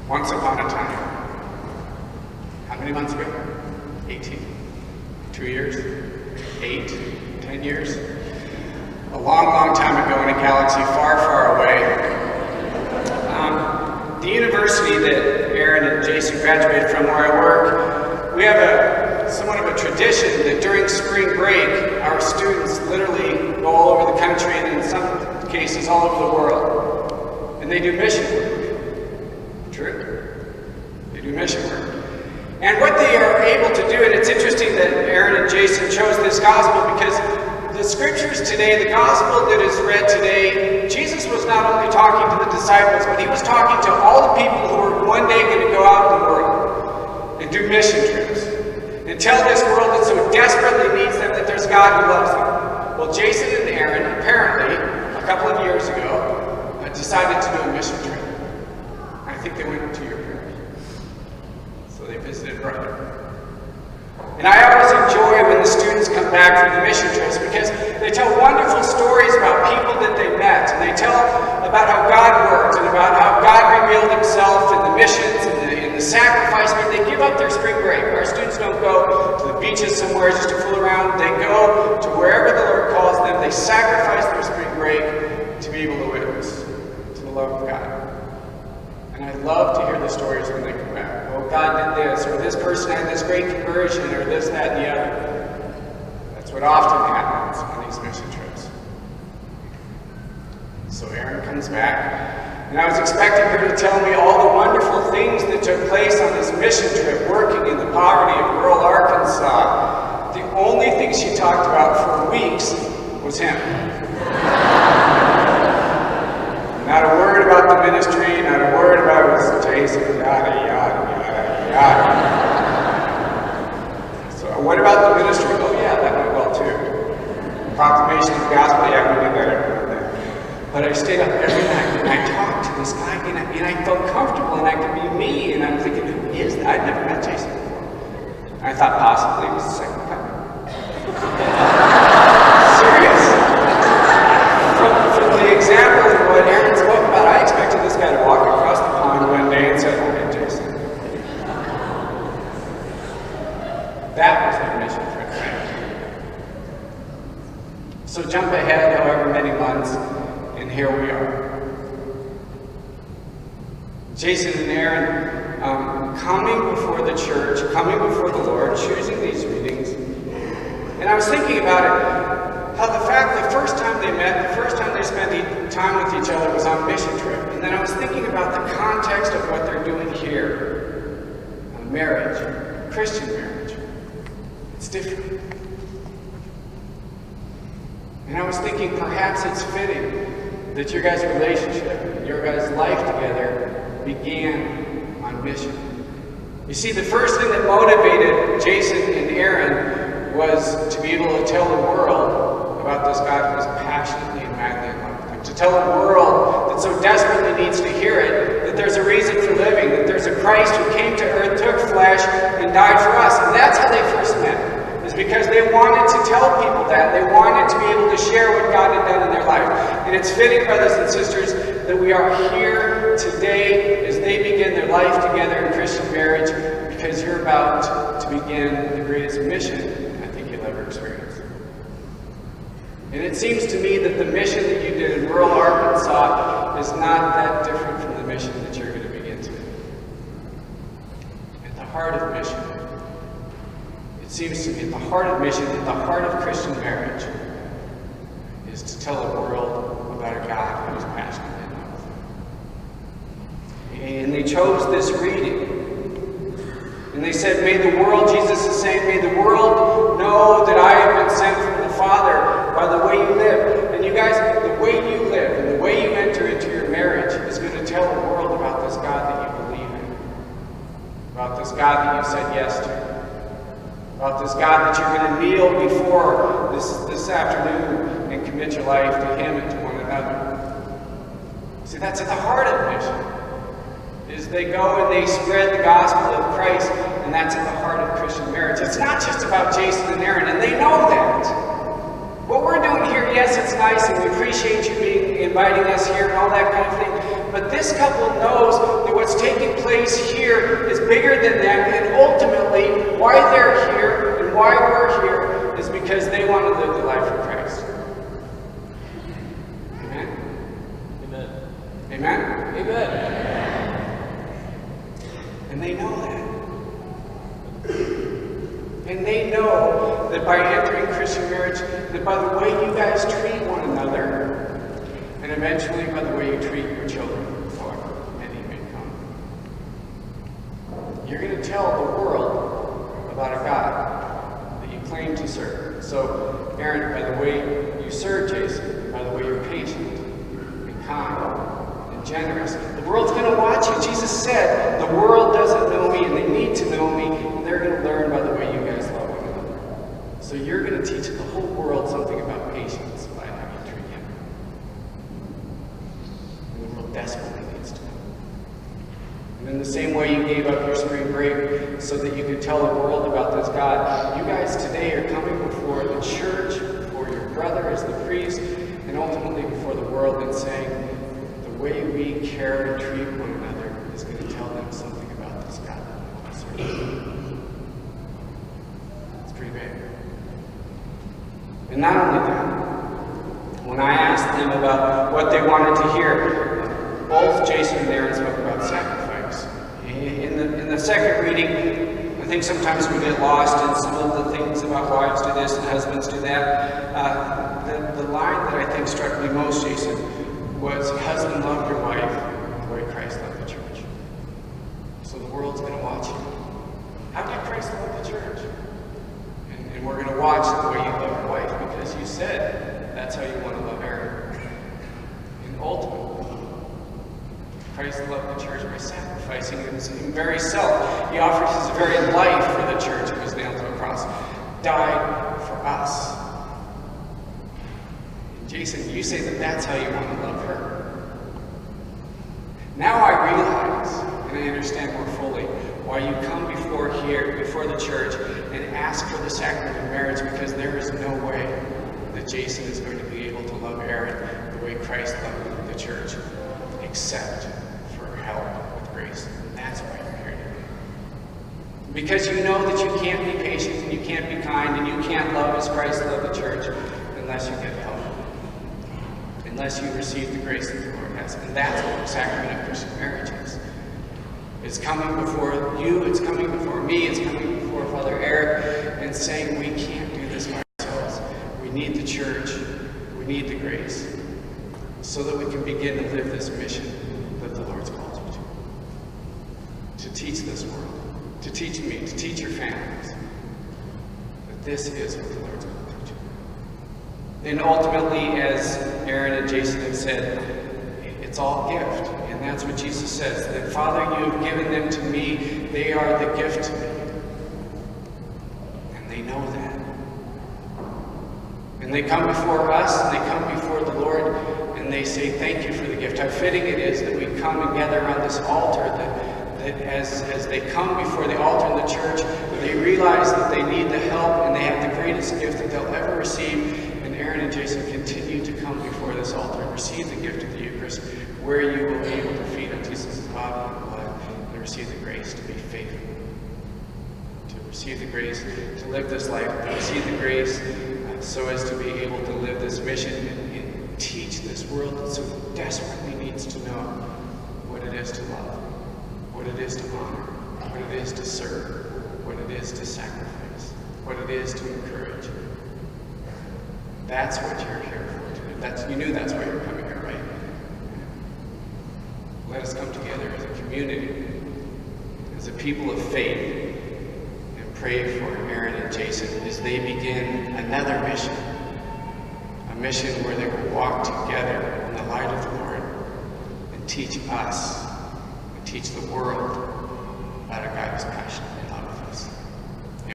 Once upon a time. How many months ago? 18. 2 years? 8? 10 years? A long, long time ago in a galaxy far, far away. The university that Aaron and Jason graduated from, where I work, we have somewhat of a tradition that during spring break, our students literally go all over the country and in some cases all over the world. And they do mission work. True. They do mission work. And what they are able to do, and it's interesting that Aaron and Jason chose this gospel because the scriptures today, the gospel that is read today, Jesus was not only talking to the disciples, but he was talking to all the people who were one day going to go out in the world and do mission trips and tell this world that so desperately needs them that there's a God who loves them. Well, Jason and Aaron, apparently, a couple of years ago, decided to do a mission trip. I think they went to Europe. So they visited brother. And I always enjoy when the students come back from the mission trips because they tell wonderful stories about people that they met. And they tell about how God worked and about how God revealed himself in the missions and the sacrifice. I mean, they give up their spring break. Our students don't go to the beaches somewhere just to fool around. They go to wherever the Lord calls them. They sacrifice their spring break to be able to witness to the love of God. And I love to hear the stories when they come back. Oh, God did this, or this person had this great conversion, or this, that, and the other. That's what often happens on these mission trips. So Aaron comes back, and I was expecting her to tell me all the wonderful things that took place on this mission trip, working in the poverty of rural Arkansas. The only thing she talked about for weeks was him. Not a word about the ministry, not a word about his Jason, yada, yada, yada, yada. So what about the ministry? Oh yeah, that went well too. Proclamation of the gospel, yeah, we did that every night. But I stayed up every night and I talked to this guy and I felt comfortable and I could be me. And I'm thinking, who is that? I'd never met Jason before. And I thought possibly it was the second coming. Serious. From the example of what Aaron spoke about, I expected this guy to walk across the pond one day and say, okay, Jason. That was my mission trip. So jump ahead however many months, and here we are. Jason and Aaron coming before the church, coming before the Lord, choosing these readings. And I was thinking about it. How the first time they met, the first time they spent time with each other was on a mission trip. And then I was thinking about the context of what they're doing here. Marriage, Christian marriage. It's different. And I was thinking perhaps it's fitting that your guys' relationship, your guys' life together began on mission. You see, the first thing that motivated Jason and Aaron was to be able to tell the world about this God who was passionately and madly in love with them. To tell a world that so desperately needs to hear it, that there's a reason for living, that there's a Christ who came to earth, took flesh, and died for us. And that's how they first met, is because they wanted to tell people that. They wanted to be able to share what God had done in their life. And it's fitting, brothers and sisters, that we are here today as they begin their life together in Christian marriage, because you're about to begin the greatest mission I think you'll ever experience. And it seems to me that the mission that you did in rural Arkansas is not that different from the mission that you're going to begin today. At the heart of mission, it seems to me at the heart of mission, at the heart of Christian marriage, is to tell the world about a God who is passionately in love with them. And they chose this reading. And they said, may the world, Jesus is saying, may the world know that I have been sent from the Father by the way you live. And you guys, the way you live and the way you enter into your marriage is going to tell the world about this God that you believe in. About this God that you said yes to. About this God that you're going to kneel before this afternoon and commit your life to Him and to one another. See, that's at the heart of mission. Is they go and they spread the gospel of Christ, and that's at the heart of Christian marriage. It's not just about Jason and Aaron, and they know that. What we're doing here, yes, it's nice, and we appreciate you inviting us here and all that kind of thing, but this couple knows that what's taking place grace here is bigger than that, and ultimately, why they're here and why we're here is because they want to live the life of Christ. Amen? Amen. Amen? Amen. And they know that. And they know that by entering Christian marriage, that by the way you guys treat one another, and eventually by the way you treat your children, however many may come, you're going to tell the world about a God that you claim to serve. So, Aaron, by the way you serve Jason, by the way you're patient and kind and generous, the world's going to watch you. Jesus said, the world doesn't know me and they need to know me, and they're going to learn by the way you guys love one another. So you're going to teach the whole world something about patience by how you treat him. And the world desperately needs to know. And in the same way you gave up your spring break so that you could tell the world about this God, you guys today are coming before the church, before your brother as the priest, and ultimately before the world and saying, the way we care and treat one another is going to tell them something about this God that we want to serve. It's pretty big. And not only that, when I asked them about what they wanted to hear, both Jason and Aaron spoke about sacrifice. In the second reading, I think sometimes we get lost in some of the things about wives do this and husbands do that. The line that I think struck me most, Jason, was, husband, love your wife the way Christ loved the church. So the world's going to watch you. How did Christ love the church? And we're going to watch the way you love your wife, because you said that's how you want to love Aaron. And ultimately, Christ loved the church by sacrificing his very self. He offered his very life for the church. It was nailed to a cross. Died for us. And Jason, you say that that's how you want to love her. Now I realize, and I understand more fully, why you come before the church, and ask for the sacrament of marriage, because there is no way that Jason is going to be able to love Aaron the way Christ loved the church, except for help with grace. And that's why you're here today. Because you know that you can't be patient, and you can't be kind, and you can't love as Christ loved the church unless you get help. Unless you receive the grace that the Lord has. And that's what the sacrament of Christian marriage is. It's coming before you, it's coming before me, it's coming before Father Eric, and saying we can't do this by ourselves. We need the church, we need the grace, so that we can begin to live this mission that the Lord's called you to teach this world, to teach me, to teach your families, that this is what the Lord's called you to. And ultimately, as Aaron and Jason have said, it's all gift. And that's what Jesus says, that Father, you have given them to me, they are the gift to me. And they know that. And they come before us, and they come before the Lord, and they say, thank you for the gift. How fitting it is that we come and gather around this altar, that as they come before the altar in the church, they realize that they need the help, and they have the greatest gift that they'll ever receive. And Aaron and Jason continue to come before this altar and receive the gift of the Eucharist, where you will be able to feed on Jesus' body and blood, and receive the grace to be faithful, to receive the grace to live this life, to receive the grace so as to be able to live this mission and teach this world that so desperately needs to know what it is to love, what it is to honor, what it is to serve, what it is to sacrifice, what it is to encourage. That's what you're here for today. You knew that's why you're coming here, right? Let us come together as a community, as a people of faith, and pray for Aaron and Jason as they begin another mission. A mission where they will walk together in the light of the Lord and teach us, and teach the world about a God who's passionate.